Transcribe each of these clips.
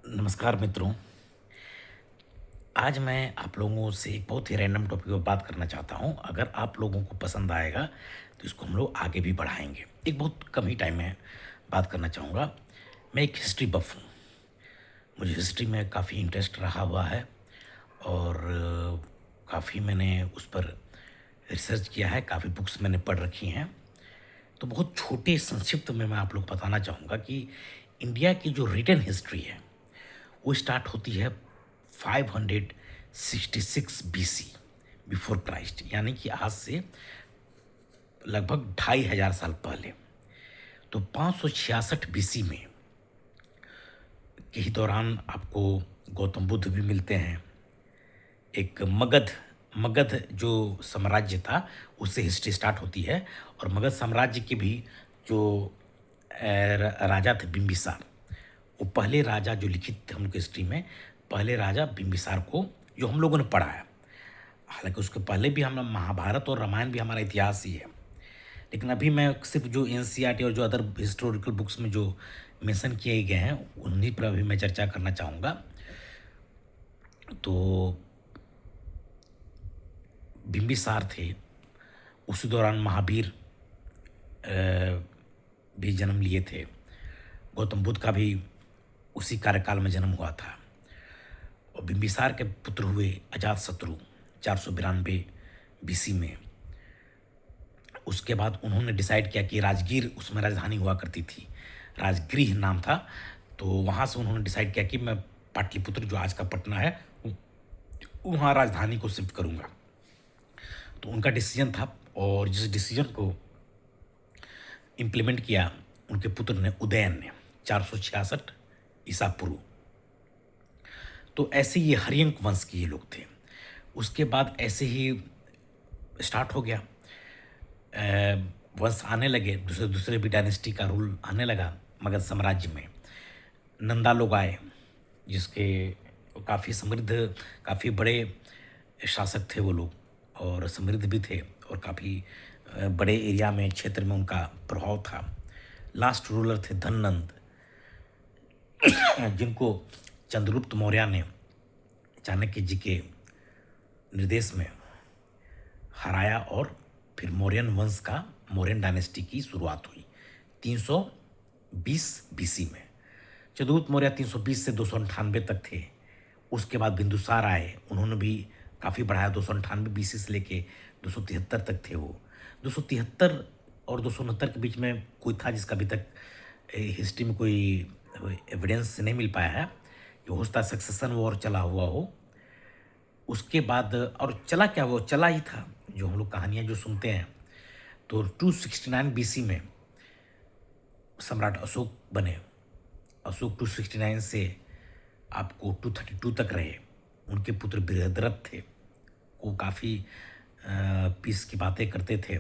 नमस्कार मित्रों। आज मैं आप लोगों से एक बहुत ही रैंडम टॉपिक पर बात करना चाहता हूं। अगर आप लोगों को पसंद आएगा तो इसको हम लोग आगे भी बढ़ाएंगे। एक बहुत कम ही टाइम में बात करना चाहूँगा। मैं एक हिस्ट्री बफ हूँ। मुझे हिस्ट्री में काफ़ी इंटरेस्ट रहा हुआ है और काफ़ी मैंने उस पर रिसर्च किया है, काफ़ी बुक्स मैंने पढ़ रखी हैं। तो बहुत छोटे संक्षिप्त में मैं आप लोग को बताना चाहूँगा कि इंडिया की जो रिटन हिस्ट्री है वो स्टार्ट होती है 566 बीसी बिफोर क्राइस्ट, यानी कि आज से लगभग 2500 साल पहले। तो 566 बीसी में के ही दौरान आपको गौतम बुद्ध भी मिलते हैं। एक मगध मगध जो साम्राज्य था उससे हिस्ट्री स्टार्ट होती है। और मगध साम्राज्य के भी जो राजा थे बिम्बिसार, वो पहले राजा जो लिखित थे हम लोग हिस्ट्री में, पहले राजा बिम्बिसार को जो हम लोगों ने पढ़ा है। हालांकि उसके पहले भी हम महाभारत और रामायण भी हमारा इतिहास ही है, लेकिन अभी मैं सिर्फ जो एनसीईआरटी और जो अदर हिस्टोरिकल बुक्स में जो मेंशन किए गए हैं उन्हीं पर अभी मैं चर्चा करना चाहूँगा। तो बिम्बिसार थे, उसी दौरान महावीर भी जन्म लिए थे। गौतम बुद्ध का भी उसी कार्यकाल में जन्म हुआ था। और बिम्बिसार के पुत्र हुए अजातशत्रु 492 बीसी में। उसके बाद उन्होंने डिसाइड किया कि राजगीर उसमें राजधानी हुआ करती थी, राजगृह नाम था। तो वहाँ से उन्होंने डिसाइड किया कि मैं पाटलिपुत्र जो आज का पटना है वहाँ राजधानी को शिफ्ट करूँगा। तो उनका डिसीजन था और जिस डिसीजन को इम्प्लीमेंट किया उनके पुत्र ने, उदयन ने, 466 ईसा पूर्व। तो ऐसे ये हरियंक वंश के ये लोग थे। उसके बाद ऐसे ही स्टार्ट हो गया, वंश आने लगे, दूसरे दूसरे भी डायनेस्टी का रूल आने लगा मगध साम्राज्य में। नंदा लोग आए जिसके काफ़ी समृद्ध, काफ़ी बड़े शासक थे वो लोग, और समृद्ध भी थे और काफ़ी बड़े एरिया में, क्षेत्र में उनका प्रभाव था। लास्ट रूलर थे धननंद, जिनको चंद्रगुप्त मौर्य ने चाणक्य जी के निर्देश में हराया और फिर मौर्यन वंश का, मौर्यन डायनेस्टी की शुरुआत हुई 320 बीसी में। चंद्रगुप्त मौर्य 320 से 298 तक थे। उसके बाद बिंदुसार आए, उन्होंने भी काफ़ी बढ़ाया, 298 बीसी से लेके 273 तक थे वो। 273 और 269 के बीच में कोई था जिसका अभी तक हिस्ट्री में कोई एविडेंस नहीं मिल पाया है। ये हो सकता है सक्सेशन वॉर चला हुआ हो। उसके बाद और चला क्या, वो चला ही था जो हम लोग कहानियाँ जो सुनते हैं। तो 269 बीसी में सम्राट अशोक बने। अशोक 269 से आपको 232 तक रहे। उनके पुत्र बृहद्रथ थे, वो काफ़ी पीस की बातें करते थे।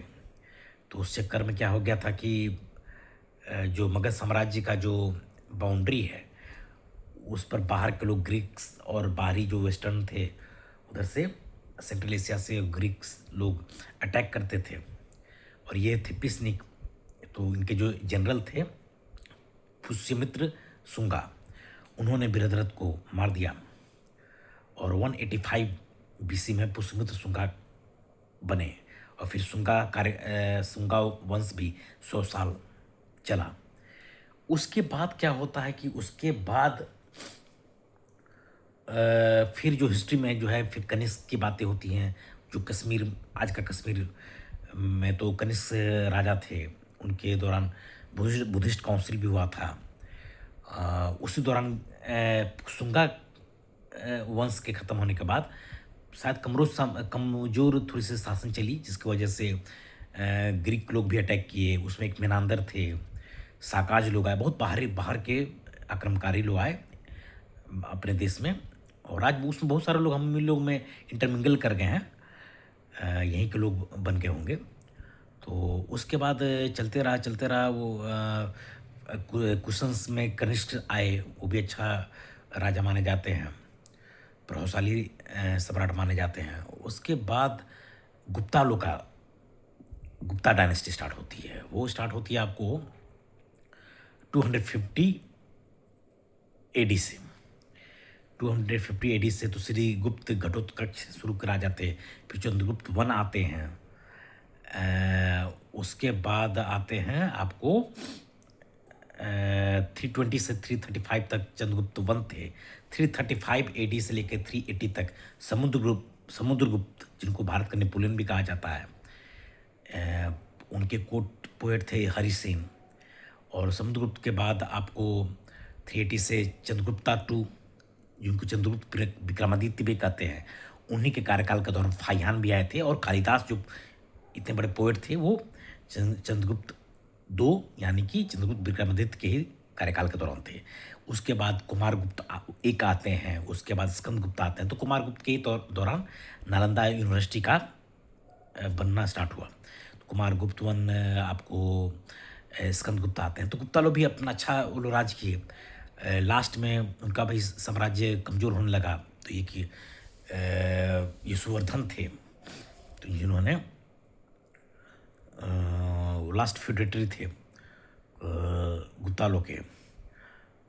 तो उस चक्कर में क्या हो गया था कि जो मगध साम्राज्य का जो बाउंड्री है उस पर बाहर के लोग, ग्रीक्स और बाहरी जो वेस्टर्न थे उधर से, सेंट्रल एशिया से ग्रीक्स लोग अटैक करते थे। और ये थे पिसनिक। तो इनके जो जनरल थे पुष्यमित्र शुंगा, उन्होंने बृहद्रथ को मार दिया। और 185 बीसी में पुष्यमित्र शुंगा बने। और फिर शुंगा वंश भी 100 साल चला। उसके बाद क्या होता है कि उसके बाद फिर जो हिस्ट्री में जो है, फिर कनिष्क की बातें होती हैं। जो कश्मीर, आज का कश्मीर में तो कनिष्क राजा थे, उनके दौरान बुद्धिस्ट काउंसिल भी हुआ था। उसी दौरान शुंगा वंश के ख़त्म होने के बाद शायद कमज़ोर थोड़ी सी शासन चली, जिसकी वजह से ग्रीक लोग भी अटैक किए। उसमें एक मेनांदर थे, साकाज लोग आए, बहुत बाहर के आक्रमणकारी लोग आए अपने देश में। और आज उसमें बहुत सारे लोग हम लोग में इंटरमिंगल कर गए हैं, यहीं के लोग बन गए होंगे। तो उसके बाद चलते रहा वो कुशंस में कनिष्क आए, वो भी अच्छा राजा माने जाते हैं, प्रभावशाली सम्राट माने जाते हैं। उसके बाद गुप्ता लोग का, गुप्ता डायनेस्टी स्टार्ट होती है। वो स्टार्ट होती है आपको 250 एडी से। 250 एडी से तो श्री गुप्त घटोत्कच से शुरू करा जाते, फिर चंद्रगुप्त वन आते हैं। उसके बाद आते हैं आपको 320 से 335 तक चंद्रगुप्त वन थे। 335 एडी से लेकर 380 तक समुद्रगुप्त जिनको भारत का नेपोलियन भी कहा जाता है, उनके कोर्ट पोएट थे हरि सिंह। और समुद्रगुप्त के बाद आपको 380 से चंद्रगुप्ता टू, जिनको चंद्रगुप्त विक्रमादित्य भी कहते हैं, उन्हीं के कार्यकाल के दौरान फाहियान भी आए थे। और कालिदास जो इतने बड़े पोएट थे वो चंद्रगुप्त दो यानी कि चंद्रगुप्त विक्रमादित्य के ही कार्यकाल के दौरान थे। उसके बाद कुमारगुप्त एक आते हैं, उसके बाद स्कंदगुप्त आते हैं। तो कुमारगुप्त के दौरान नालंदा यूनिवर्सिटी का बनना स्टार्ट हुआ। तो कुमारगुप्त वन आपको स्कंदगुप्त आते हैं। तो गुप्ता लोग भी अपना अच्छा वो लोग राज किए। लास्ट में उनका भी साम्राज्य कमज़ोर होने लगा। तो ये कि यशोवर्धन थे, तो जिन्होंने लास्ट फ्यूडेटरी थे गुप्ता लोग के।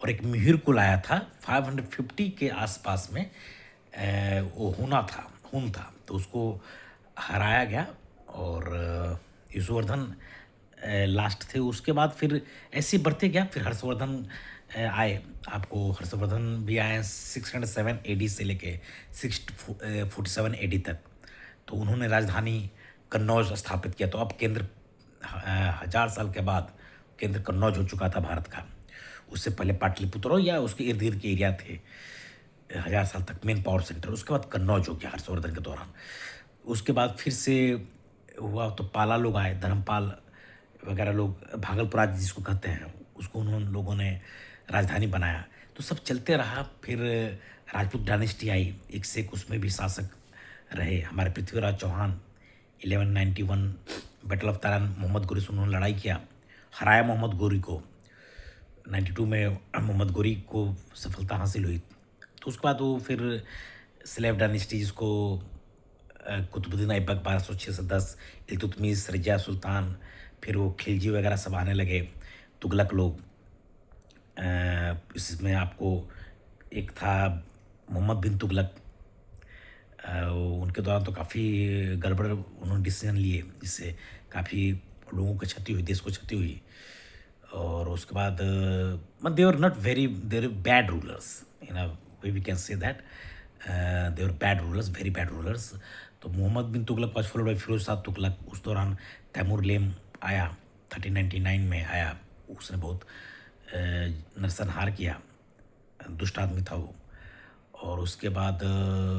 और एक मिहिर को लाया था 550 के आसपास में, वो हुन था, तो उसको हराया गया। और यशोवर्धन लास्ट थे। उसके बाद फिर ऐसे बढ़ते गया। फिर हर्षवर्धन आए, आपको हर्षवर्धन भी आए 607 एडी से लेके 647 एडी तक। तो उन्होंने राजधानी कन्नौज स्थापित किया। तो अब केंद्र 1000 साल के बाद केंद्र कन्नौज हो चुका था भारत का। उससे पहले पाटलिपुत्र या उसके इर्द गिर्द के एरिया थे 1000 साल तक मेन पावर सेंटर। उसके बाद कन्नौज हो गया हर्षवर्धन के दौरान। उसके बाद फिर से हुआ तो पाला लोग आए, धर्मपाल वगैरह लोग, भागलपुर जिसको कहते हैं, उसको उन्होंने लोगों ने राजधानी बनाया। तो सब चलते रहा। फिर राजपूत डायनेस्टी आई, एक से एक उसमें भी शासक रहे। हमारे पृथ्वीराज चौहान 1191 बैटल ऑफ तारान मोहम्मद गोरी से उन्होंने लड़ाई किया, हराया मोहम्मद गोरी को। 92 में मोहम्मद गोरी को सफलता हासिल हुई। तो उसके बाद वो फिर स्लेव डायनेस्टी जिसको कुतुबुद्दीन ऐबक 1206 से 10, इल्तुतमिश, रजिया सुल्तान, फिर वो खिलजी वगैरह सब आने लगे, तुगलक लोग। इसमें आपको एक था मोहम्मद बिन तुगलक, उनके दौरान तो काफ़ी गड़बड़ उन्होंने डिसीजन लिए, जिससे काफ़ी लोगों को क्षति हुई, देश को क्षति हुई। और उसके बाद they were not very, there bad rulers in a way we can say that, they were bad rulers, very bad rulers. तो Mohammad bin Tughlaq was followed by Firoz Shah Tughlaq. उस दौरान तैमूर लेम आया, 1399 में आया। उसने बहुत नरसंहार किया, दुष्ट आदमी था वो। और उसके बाद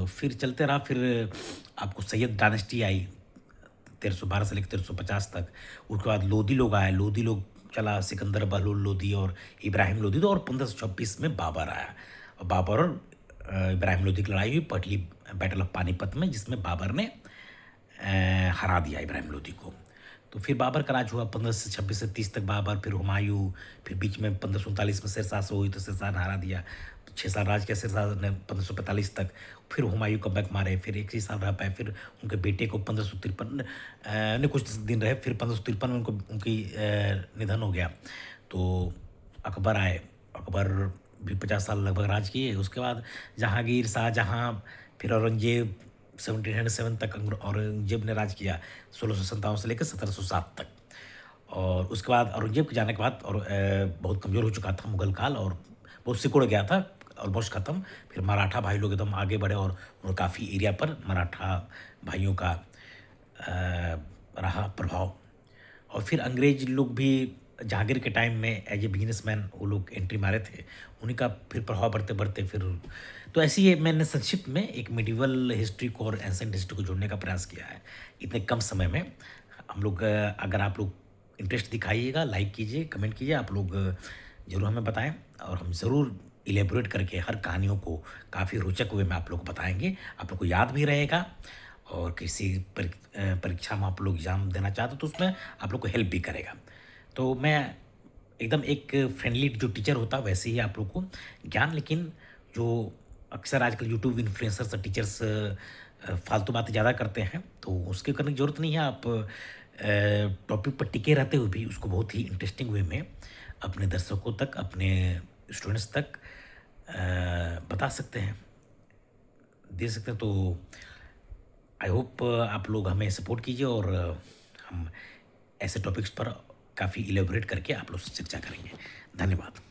फिर चलते रहा। फिर आपको सैयद डायनेस्टी आई 1312 से लेकर 1350 तक। उसके बाद लोधी लोग आए, लोधी लोग चला, सिकंदर बहलोल लोधी और इब्राहिम लोधी। तो और 1526 में बाबर आया, और बाबर और इब्राहिम लोधी की लड़ाई हुई पटली बैटल ऑफ पानीपत में, जिसमें बाबर ने हरा दिया इब्राहिम लोधी को। तो फिर बाबर का राज हुआ 1526 से 30 तक बाबर, फिर हुमायूं, फिर बीच में 1539 में शेरशाह से हुई तो शेरशाह ने हरा दिया। 6 साल राज किया शेरशाह ने 1545 तक। फिर हुमायूं कमबैक मारे, फिर 1 ही साल रह पाए। फिर उनके बेटे को 1553 ने कुछ दिन रहे, फिर 1553 में उनकी निधन हो गया। तो अकबर आए, अकबर भी 50 साल लगभग राज किए। उसके बाद जहांगीर, शाहजहाँ, फिर औरंगजेब 1707 तक औरंगजेब ने राज किया, 1657 से लेकर 1707 तक। और उसके बाद औरंगजेब के जाने के बाद और बहुत कमज़ोर हो चुका था मुगल काल, और बहुत सिकुड़ गया था, ऑलमोस्ट ख़त्म। फिर मराठा भाई लोग एकदम आगे बढ़े, और उन्होंने काफ़ी एरिया पर मराठा भाइयों का रहा प्रभाव। और फिर अंग्रेज लोग भी जहांगीर के टाइम में एज ए बिजनेसमैन वो लोग एंट्री मारे थे, उन्हीं का फिर प्रभाव बढ़ते बढ़ते फिर। तो ऐसे ही मैंने संक्षिप्त में एक मिडिवल हिस्ट्री को और एंसेंट हिस्ट्री को जोड़ने का प्रयास किया है इतने कम समय में। हम लोग अगर आप लोग इंटरेस्ट दिखाइएगा, लाइक कीजिए, कमेंट कीजिए, आप लोग ज़रूर हमें बताएं, और हम ज़रूर इलेबोरेट करके हर कहानियों को काफ़ी रोचक वे में आप लोग को बताएंगे। आप लोग को याद भी रहेगा, और किसी परीक्षा में आप लोग एग्ज़ाम देना चाहते हो तो उसमें आप लोग को हेल्प भी करेगा। तो मैं एकदम एक फ्रेंडली जो टीचर होता वैसे ही आप लोग को ज्ञान, लेकिन जो अक्सर आजकल यूट्यूब इन्फ्लुएंसर्स और टीचर्स फालतू बातें ज़्यादा करते हैं, तो उसके करने की ज़रूरत नहीं है। आप टॉपिक पर टिके रहते हुए भी उसको बहुत ही इंटरेस्टिंग वे में अपने दर्शकों तक, अपने स्टूडेंट्स तक बता सकते हैं, दे सकते हैं। तो आई होप आप लोग हमें सपोर्ट कीजिए और हम ऐसे टॉपिक्स पर काफ़ी इलेबोरेट करके आप लोग से चर्चा करेंगे। धन्यवाद।